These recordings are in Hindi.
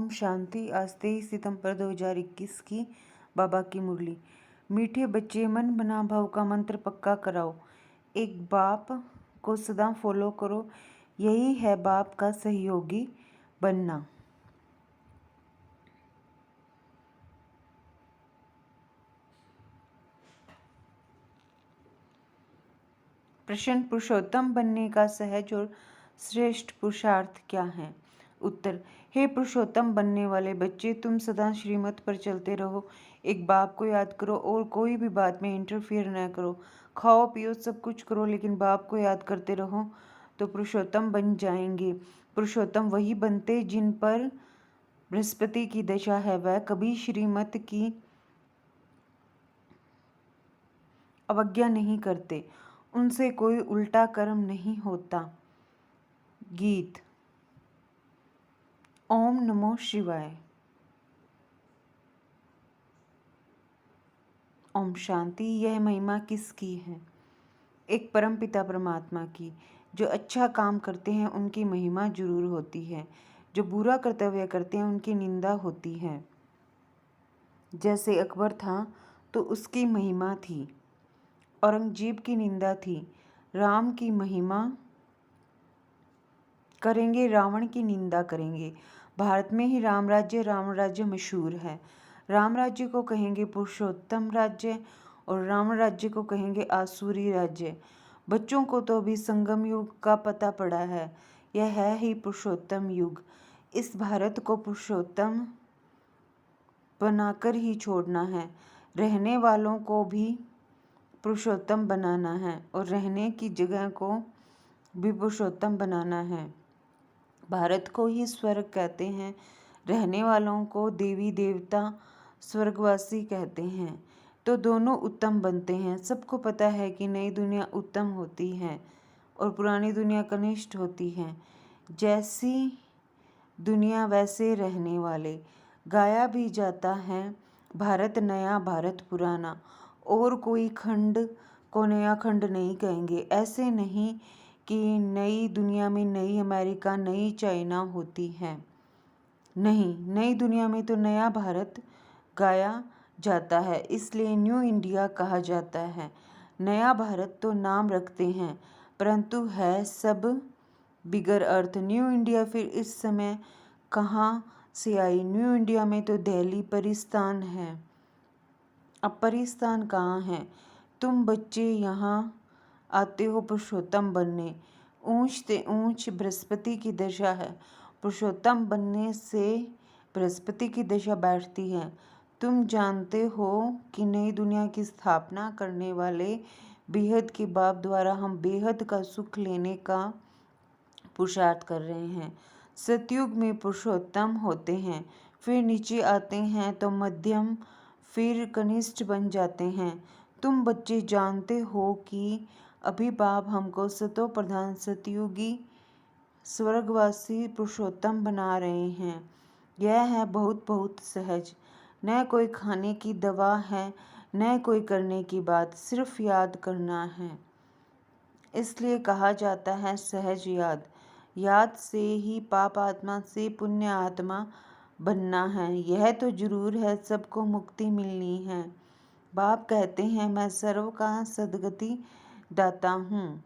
ओम शांति। आज 23 सितंबर 2021 की बाबा की मुरली। मीठे बच्चे, मन बना भाव का मंत्र पक्का कराओ। एक बाप को सदा फॉलो करो, यही है बाप का सहयोगी बनना। प्रश्न, पुरुषोत्तम बनने का सहज और श्रेष्ठ पुरुषार्थ क्या है? उत्तर, हे पुरुषोत्तम बनने वाले बच्चे, तुम सदा श्रीमत पर चलते रहो। एक बाप को याद करो और कोई भी बात में इंटरफियर न करो। खाओ पियो सब कुछ करो, लेकिन बाप को याद करते रहो तो पुरुषोत्तम बन जाएंगे। पुरुषोत्तम वही बनते जिन पर बृहस्पति की दशा है। वह कभी श्रीमत की अवज्ञा नहीं करते, उनसे कोई उल्टा कर्म नहीं होता। गीत। ओम नमो शिवाय। ओम शांति। यह महिमा किसकी है? एक परमपिता परमात्मा की। जो अच्छा काम करते हैं उनकी महिमा जरूर होती है, जो बुरा कर्तव्य करते हैं उनकी निंदा होती है। जैसे अकबर था तो उसकी महिमा थी, औरंगजेब की निंदा थी। राम की महिमा करेंगे, रावण की निंदा करेंगे। भारत में ही राम राज्य मशहूर है। राम राज्य को कहेंगे पुरुषोत्तम राज्य और रावण राज्य को कहेंगे आसुरी राज्य। बच्चों को तो अभी संगम युग का पता पड़ा है, यह है ही पुरुषोत्तम युग। इस भारत को पुरुषोत्तम बनाकर ही छोड़ना है। रहने वालों को भी पुरुषोत्तम बनाना है और रहने की जगह को भी पुरुषोत्तम बनाना है। भारत को ही स्वर्ग कहते हैं, रहने वालों को देवी देवता स्वर्गवासी कहते हैं। तो दोनों उत्तम बनते हैं। सबको पता है कि नई दुनिया उत्तम होती है और पुरानी दुनिया कनिष्ठ होती है। जैसी दुनिया वैसे रहने वाले। गाया भी जाता है, भारत नया भारत पुराना। और कोई खंड को नया खंड नहीं कहेंगे। ऐसे नहीं कि नई दुनिया में नई अमेरिका, नई चाइना होती है। नहीं, नई दुनिया में तो नया भारत गाया जाता है, इसलिए न्यू इंडिया कहा जाता है। नया भारत तो नाम रखते हैं, परंतु है सब बिगर अर्थ। न्यू इंडिया फिर इस समय कहाँ से आई? न्यू इंडिया में तो दिल्ली परिस्थान है। अब परिस्थान कहाँ है? तुम बच्चे यहाँ आते हो पुरुषोत्तम बनने। ऊंच से ऊंच बृहस्पति की दशा है। पुरुषोत्तम बनने से बृहस्पति की दशा बैठती है। तुम जानते हो कि नई दुनिया की स्थापना करने वाले बेहद के बाप द्वारा हम बेहद का सुख लेने का पुरुषार्थ कर रहे हैं। सतयुग में पुरुषोत्तम होते हैं, फिर नीचे आते हैं तो मध्यम, फिर कनिष्ठ बन जाते हैं। तुम बच्चे जानते हो कि अभी बाप हमको सतो प्रधान सतयुगी स्वर्गवासी पुरुषोत्तम बना रहे हैं। यह है बहुत बहुत सहज। न कोई खाने की दवा है, न कोई करने की बात, सिर्फ याद करना है। इसलिए कहा जाता है सहज याद। याद से ही पाप आत्मा से पुण्य आत्मा बनना है। यह तो जरूर है, सबको मुक्ति मिलनी है। बाप कहते हैं मैं सर्व का सदगति दाता हूँ।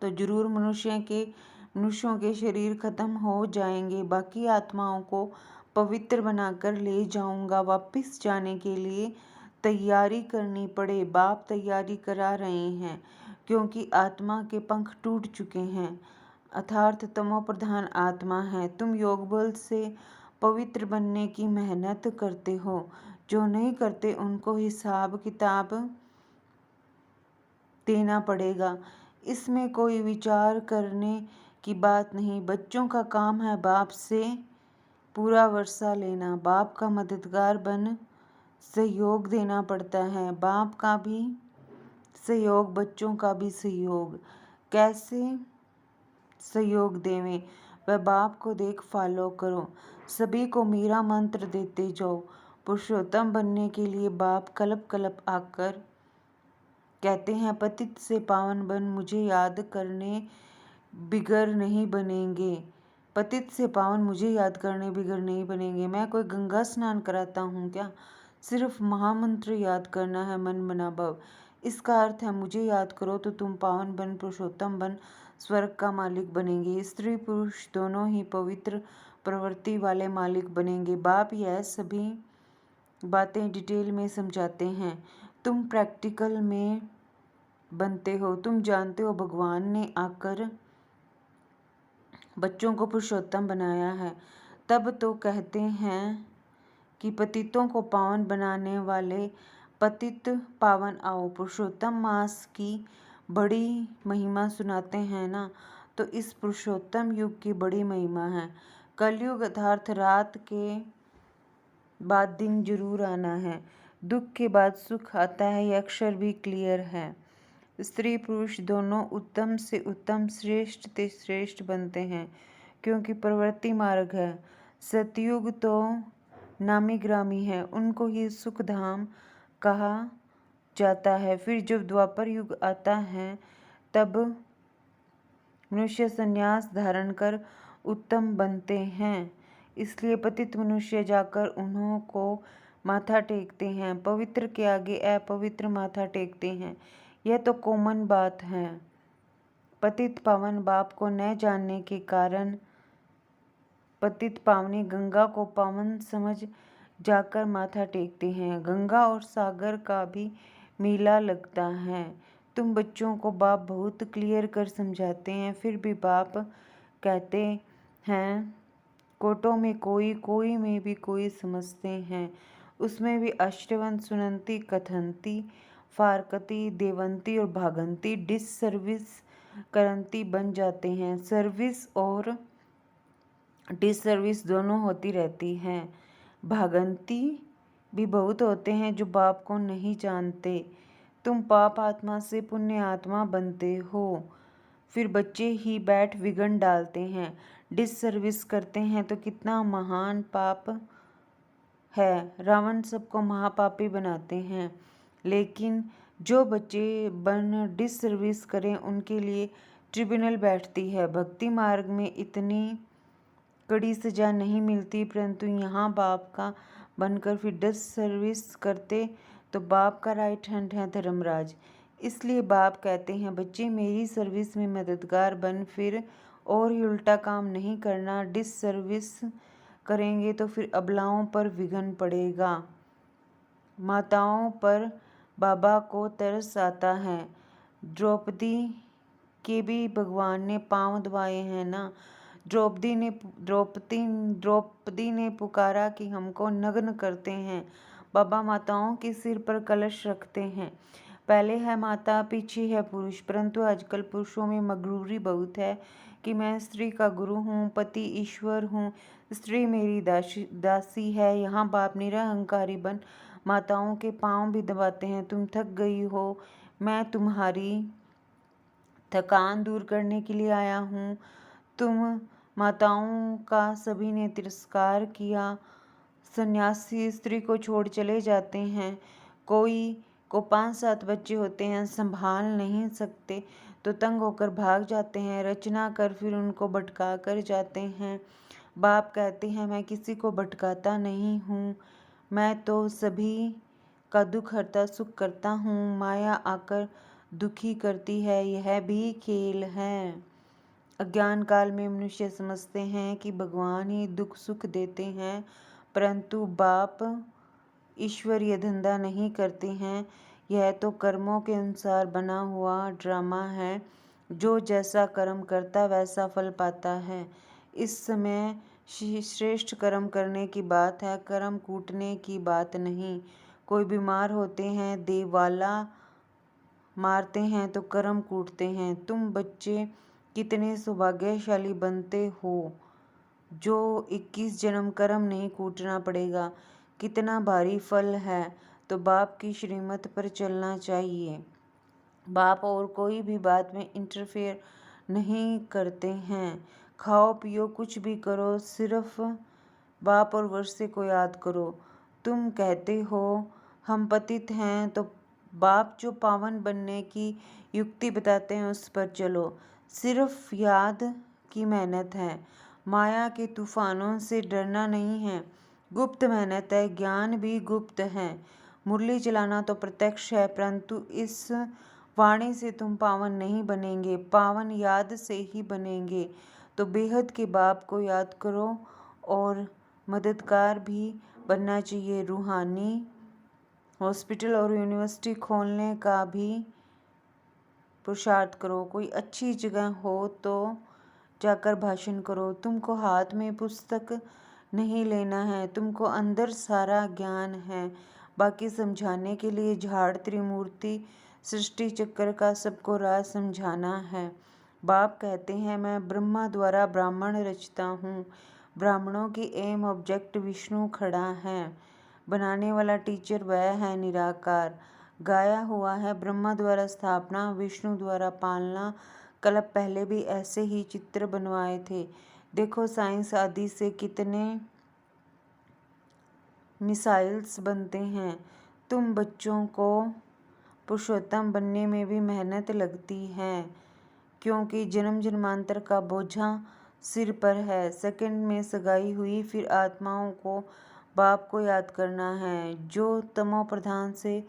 तो जरूर मनुष्यों के शरीर खत्म हो जाएंगे, बाकी आत्माओं को पवित्र बनाकर ले जाऊंगा। वापस जाने के लिए तैयारी करनी पड़े। बाप तैयारी करा रहे हैं, क्योंकि आत्मा के पंख टूट चुके हैं। अर्थात तमो प्रधान आत्मा है। तुम योग बल से पवित्र बनने की मेहनत करते हो। जो नहीं करते उनको हिसाब किताब देना पड़ेगा। इसमें कोई विचार करने की बात नहीं। बच्चों का काम है बाप से पूरा वर्षा लेना। बाप का मददगार बन सहयोग देना पड़ता है। बाप का भी सहयोग, बच्चों का भी सहयोग। कैसे सहयोग देवें? वह बाप को देख फॉलो करो। सभी को मेरा मंत्र देते जाओ। पुरुषोत्तम बनने के लिए बाप कल्प कल्प आकर कहते हैं पतित से पावन बन, मुझे याद करने बिगर नहीं बनेंगे। पतित से पावन मुझे याद करने बिगड़ नहीं बनेंगे। मैं कोई गंगा स्नान कराता हूँ क्या? सिर्फ महामंत्र याद करना है, मन मना भव। इसका अर्थ है मुझे याद करो तो तुम पावन बन, पुरुषोत्तम बन, स्वर्ग का मालिक बनेंगे। स्त्री पुरुष दोनों ही पवित्र प्रवृत्ति वाले मालिक बनेंगे। बाप यह सभी बातें डिटेल में समझाते हैं। तुम प्रैक्टिकल में बनते हो। तुम जानते हो भगवान ने आकर बच्चों को पुरुषोत्तम बनाया है। तब तो कहते हैं कि पतितों को पावन बनाने वाले पतित पावन आओ। पुरुषोत्तम मास की बड़ी महिमा सुनाते हैं ना, तो इस पुरुषोत्तम युग की बड़ी महिमा है। कलयुग अर्थात रात के बाद दिन जरूर आना है। दुख के बाद सुख आता है, यह अक्षर भी क्लियर है। स्त्री पुरुष दोनों उत्तम से उत्तम, श्रेष्ठ से श्रेष्ठ बनते हैं, क्योंकि प्रवृत्ति मार्ग है। सतयुग तो नामी ग्रामी है, उनको ही सुख धाम कहा जाता है। फिर जब द्वापर युग आता है तब मनुष्य संन्यास धारण कर उत्तम बनते हैं। इसलिए पतित मनुष्य जाकर उन्हों को माथा टेकते हैं। पवित्र के आगे अपवित्र माथा टेकते हैं। यह तो कॉमन बात है। पतित पावन बाप को न जानने के कारण पतित पावनी गंगा को पावन समझ जाकर माथा टेकते हैं। गंगा और सागर का भी मेला लगता है। तुम बच्चों को बाप बहुत क्लियर कर समझाते हैं, फिर भी बाप कहते हैं कोटों में कोई, कोई में भी कोई समझते हैं। उसमें भी अष्टवंत सुनंती, कथंती, फारकती, देवंती और भागंती डिसर्विस करंती बन जाते हैं। सर्विस और डिसर्विस दोनों होती रहती हैं। भागंती भी बहुत होते हैं जो बाप को नहीं जानते। तुम पाप आत्मा से पुण्य आत्मा बनते हो। फिर बच्चे ही बैठ विघन डालते हैं, डिसर्विस करते हैं, तो कितना महान पाप है। रावण सबको महापापी बनाते हैं, लेकिन जो बच्चे बन डिसर्विस करें उनके लिए ट्रिब्यूनल बैठती है। भक्ति मार्ग में इतनी कड़ी सजा नहीं मिलती, परंतु यहाँ बाप का बनकर फिर डिसर्विस करते तो बाप का राइट हैंड है धर्मराज। इसलिए बाप कहते हैं बच्चे मेरी सर्विस में मददगार बन, फिर और ही उल्टा काम नहीं करना। डिसर्विस करेंगे तो फिर अबलाओं पर विघन पड़ेगा। माताओं पर बाबा को तरस आता है। द्रौपदी के भी भगवान ने पांव दबाए हैं ना। द्रौपदी ने पुकारा कि हमको नग्न करते हैं। बाबा माताओं के सिर पर कलश रखते हैं। पहले है माता, पीछे है पुरुष, परंतु आजकल पुरुषों में मगरूरी बहुत है कि मैं स्त्री का गुरु हूँ, पति ईश्वर हूँ, स्त्री मेरी दासी है। यहाँ बाप निरहंकारी बन माताओं के पांव भी दबाते हैं। तुम थक गई हो, मैं तुम्हारी थकान दूर करने के लिए आया हूँ। तुम माताओं का सभी ने तिरस्कार किया। सन्यासी स्त्री को छोड़ चले जाते हैं। कोई को 5-7 बच्चे होते हैं, संभाल नहीं सकते तो तंग होकर भाग जाते हैं। रचना कर फिर उनको भटका कर जाते हैं। बाप कहते हैं मैं किसी को भटकाता नहीं हूँ, मैं तो सभी का दुख हरता सुख करता हूँ। माया आकर दुखी करती है, यह भी खेल है। अज्ञान काल में मनुष्य समझते हैं कि भगवान ही दुख सुख देते हैं, परंतु बाप ईश्वर ये धंधा नहीं करते हैं। यह तो कर्मों के अनुसार बना हुआ ड्रामा है। जो जैसा कर्म करता वैसा फल पाता है। इस समय श्रेष्ठ कर्म करने की बात है, कर्म कूटने की बात नहीं। कोई बीमार होते हैं, देवाला मारते हैं तो कर्म कूटते हैं। तुम बच्चे कितने सौभाग्यशाली बनते हो जो 21 जन्म कर्म नहीं कूटना पड़ेगा। कितना भारी फल है। तो बाप की श्रीमत पर चलना चाहिए। बाप और कोई भी बात में इंटरफेयर नहीं करते हैं। खाओ पियो कुछ भी करो, सिर्फ बाप और वर्षे को याद करो। तुम कहते हो हम पतित हैं, तो बाप जो पावन बनने की युक्ति बताते हैं उस पर चलो। सिर्फ याद की मेहनत है। माया के तूफानों से डरना नहीं है। गुप्त मेहनत है, ज्ञान भी गुप्त है। मुरली चलाना तो प्रत्यक्ष है, परंतु इस वाणी से तुम पावन नहीं बनेंगे, पावन याद से ही बनेंगे। तो बेहद के बाप को याद करो और मददगार भी बनना चाहिए। रूहानी हॉस्पिटल और यूनिवर्सिटी खोलने का भी पुरुषार्थ करो। कोई अच्छी जगह हो तो जाकर भाषण करो। तुमको हाथ में पुस्तक नहीं लेना है, तुमको अंदर सारा ज्ञान है। बाकी समझाने के लिए झाड़ त्रिमूर्ति सृष्टि चक्र का सबको राज समझाना है। बाप कहते हैं मैं ब्रह्मा द्वारा ब्राह्मण रचता हूँ। ब्राह्मणों की एम ऑब्जेक्ट विष्णु खड़ा है। बनाने वाला टीचर वह है निराकार। गाया हुआ है ब्रह्मा द्वारा स्थापना, विष्णु द्वारा पालना। कल्प पहले भी ऐसे ही चित्र बनवाए थे। देखो साइंस आदि से कितने मिसाइल्स बनते हैं। तुम बच्चों को पुरुषोत्तम बनने में भी मेहनत लगती है, क्योंकि जन्म जन्मांतर का बोझा सिर पर है। सेकंड में सगाई हुई, फिर आत्माओं को बाप को याद करना है जो तमो प्रधान से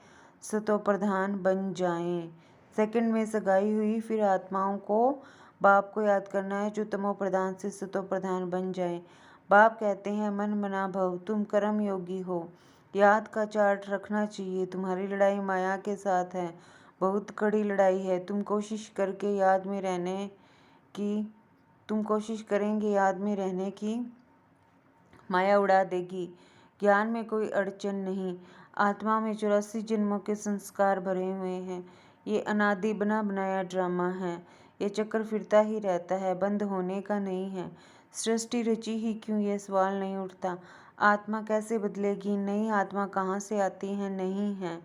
सतो प्रधान बन जाएं। सेकंड में सगाई हुई, फिर आत्माओं को बाप को याद करना है जो तमो प्रधान से सतो प्रधान बन जाएं। बाप कहते हैं मन मना भव, तुम कर्म योगी हो। याद का चार्ट रखना चाहिए। तुम्हारी लड़ाई माया के साथ है, बहुत कड़ी लड़ाई है। तुम कोशिश करेंगे याद में रहने की, माया उड़ा देगी। ज्ञान में कोई अड़चन नहीं। आत्मा में 84 जन्मों के संस्कार भरे हुए हैं। ये अनादि बना बनाया ड्रामा है। ये चक्कर फिरता ही रहता है, बंद होने का नहीं है। सृष्टि रची ही क्यों, ये सवाल नहीं उठता। आत्मा कैसे बदलेगी? नई आत्मा कहाँ से आती है? नहीं है।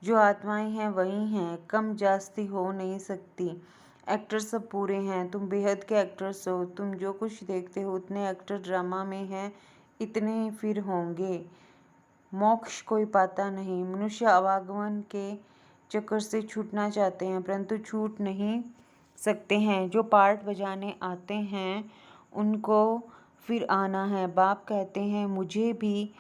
जो आत्माएं हैं वही हैं, कम जास्ती हो नहीं सकती। एक्टर सब पूरे हैं। तुम बेहद के एक्टर्स हो। तुम जो कुछ देखते हो उतने एक्टर ड्रामा में हैं, इतने फिर होंगे। मोक्ष कोई पाता नहीं। मनुष्य आवागमन के चक्कर से छूटना चाहते हैं, परंतु छूट नहीं सकते हैं। जो पार्ट बजाने आते हैं उनको फिर आना है। बाप कहते हैं मुझे भी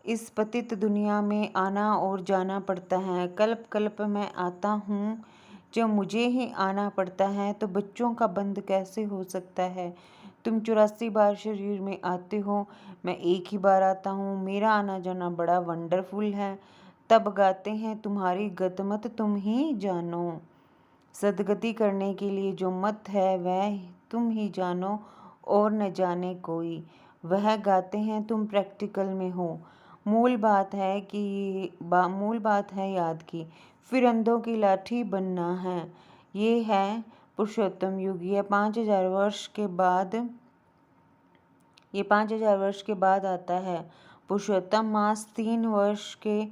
इस पतित दुनिया में आना और जाना पड़ता है। कल्प कल्प में आता हूँ। जब मुझे ही आना पड़ता है तो बच्चों का बंद कैसे हो सकता है? तुम 84 बार शरीर में आते हो, मैं एक ही बार आता हूँ। मेरा आना जाना बड़ा वंडरफुल है। तब गाते हैं तुम्हारी गतमत तुम ही जानो। सदगति करने के लिए जो मत है वह तुम ही जानो और न जाने कोई। वह गाते हैं तुम प्रैक्टिकल में हो। मूल बात है याद की, फिर अंधों की लाठी बनना है। ये है पुरुषोत्तम युग। ये 5000 वर्ष के बाद आता है। पुरुषोत्तम मास 3 वर्ष के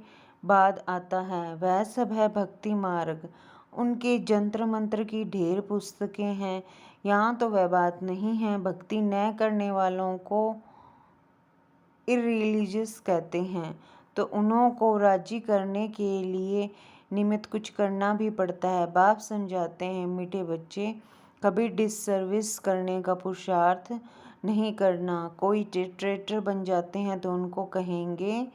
बाद आता है। वह सब है भक्ति मार्ग। उनके जंत्र मंत्र की ढेर पुस्तकें हैं। यहाँ तो वह बात नहीं है। भक्ति न करने वालों को इररिलीजियस कहते हैं, तो उन्हों को राजी करने के लिए निमित्त कुछ करना भी पड़ता है। बाप समझाते हैं मीठे बच्चे, कभी डिससर्विस करने का पुरुषार्थ नहीं करना। कोई ट्रेटर बन जाते हैं तो उनको कहेंगे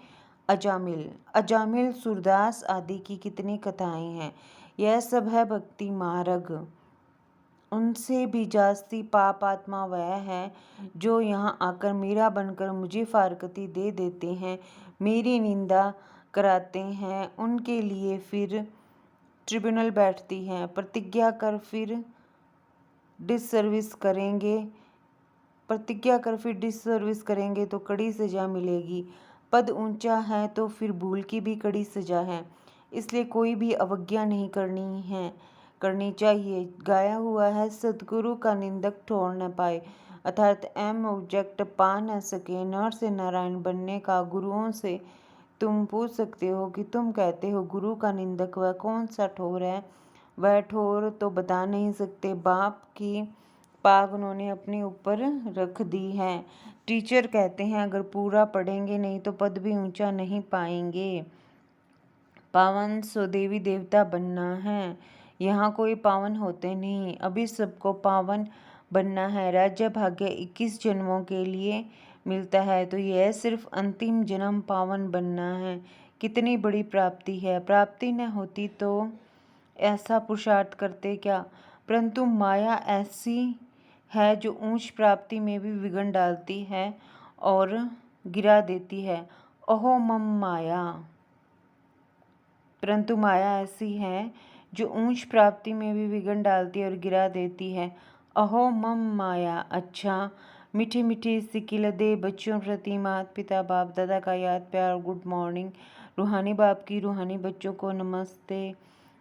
अजामिल सूरदास आदि की कितनी कथाएं हैं। यह सब है भक्ति मार्ग। उनसे भी जास्ती पाप आत्मा वह है जो यहाँ आकर मेरा बनकर मुझे फारकती दे देते हैं, मेरी निंदा कराते हैं। उनके लिए फिर ट्रिब्यूनल बैठती है। प्रतिज्ञा कर फिर डिससर्विस करेंगे तो कड़ी सजा मिलेगी। पद ऊंचा है तो फिर भूल की भी कड़ी सजा है। इसलिए कोई भी अवज्ञा नहीं करनी चाहिए। गाया हुआ है सदगुरु का निंदक ठोर न पाए, अर्थात एम ऑब्जेक्ट पा न सके। नर से नारायण बनने का गुरुओं से तुम पूछ सकते हो कि तुम कहते हो गुरु का निंदक, वह कौन सा ठोर है? वह ठोर तो बता नहीं सकते। बाप की पाग उन्होंने अपने ऊपर रख दी है। टीचर कहते हैं अगर पूरा पढ़ेंगे नहीं तो पद भी ऊंचा नहीं पाएंगे। पावन सो देवी देवता बनना है। यहाँ कोई पावन होते नहीं, अभी सबको पावन बनना है। राज्य भाग्य 21 जन्मों के लिए मिलता है, तो यह सिर्फ अंतिम जन्म पावन बनना है। कितनी बड़ी प्राप्ति है। प्राप्ति न होती तो ऐसा पुरुषार्थ करते क्या। परंतु माया ऐसी है जो ऊंच प्राप्ति में भी विघ्न डालती है और गिरा देती है। अहो मम माया। परंतु माया ऐसी है जो ऊंच प्राप्ति में भी विघ्न डालती है और गिरा देती है। अहो मम माया। अच्छा, मीठे मीठे सिकिल दे बच्चों प्रति माता पिता बाप दादा का याद प्यार गुड मॉर्निंग। रूहानी बाप की रूहानी बच्चों को नमस्ते।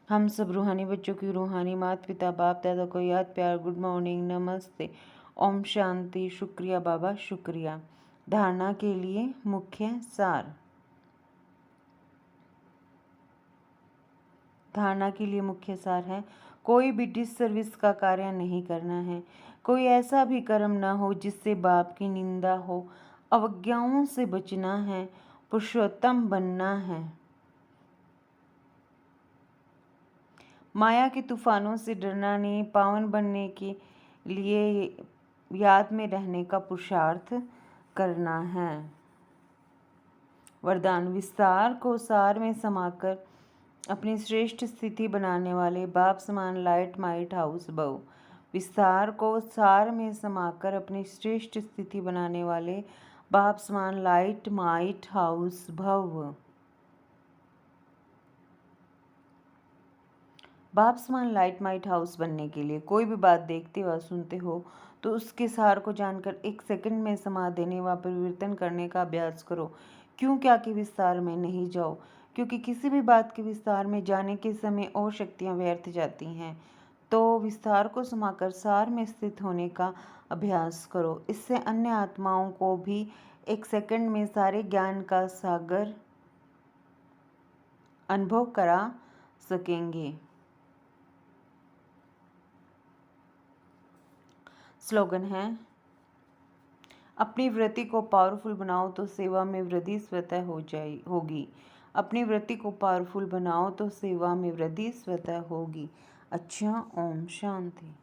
हम सब रूहानी बच्चों की रूहानी माता पिता बाप दादा को याद प्यार गुड मॉर्निंग नमस्ते। ओम शांति। शुक्रिया बाबा, शुक्रिया। धारणा के लिए मुख्य सार। धारणा के लिए मुख्य सार है, कोई भी डिससर्विस का कार्य नहीं करना है। कोई ऐसा भी कर्म ना हो जिससे बाप की निंदा हो। अवज्ञाओं से बचना है। पुरुषोत्तम बनना है। माया के तूफानों से डरना नहीं। पावन बनने के लिए याद में रहने का पुरुषार्थ करना है। वरदान। विस्तार को सार में समाकर अपनी श्रेष्ठ स्थिति बनाने वाले बाप समान लाइट माइट हाउस भव। विस्तार को सार में समाकर अपनी श्रेष्ठ स्थिति बनाने वाले बाप समान लाइट माइट हाउस भव। बाप समान लाइट माइट हाउस बनने के लिए कोई भी बात देखते हो सुनते हो तो उसके सार को जानकर 1 सेकंड में समा देने व परिवर्तन करने का अभ्यास करो। क्यों क्या के विस्तार में नहीं जाओ, क्योंकि किसी भी बात के विस्तार में जाने के समय और शक्तियाँ व्यर्थ जाती हैं। तो विस्तार को समाकर सार में स्थित होने का अभ्यास करो। इससे अन्य आत्माओं को भी 1 सेकंड में सारे ज्ञान का सागर अनुभव करा सकेंगे। स्लोगन है, अपनी वृत्ति को पावरफुल बनाओ तो सेवा में वृद्धि स्वतः होगी। अपनी वृत्ति को पावरफुल बनाओ तो सेवा में वृद्धि स्वतः होगी। अच्छा, ओम शांति।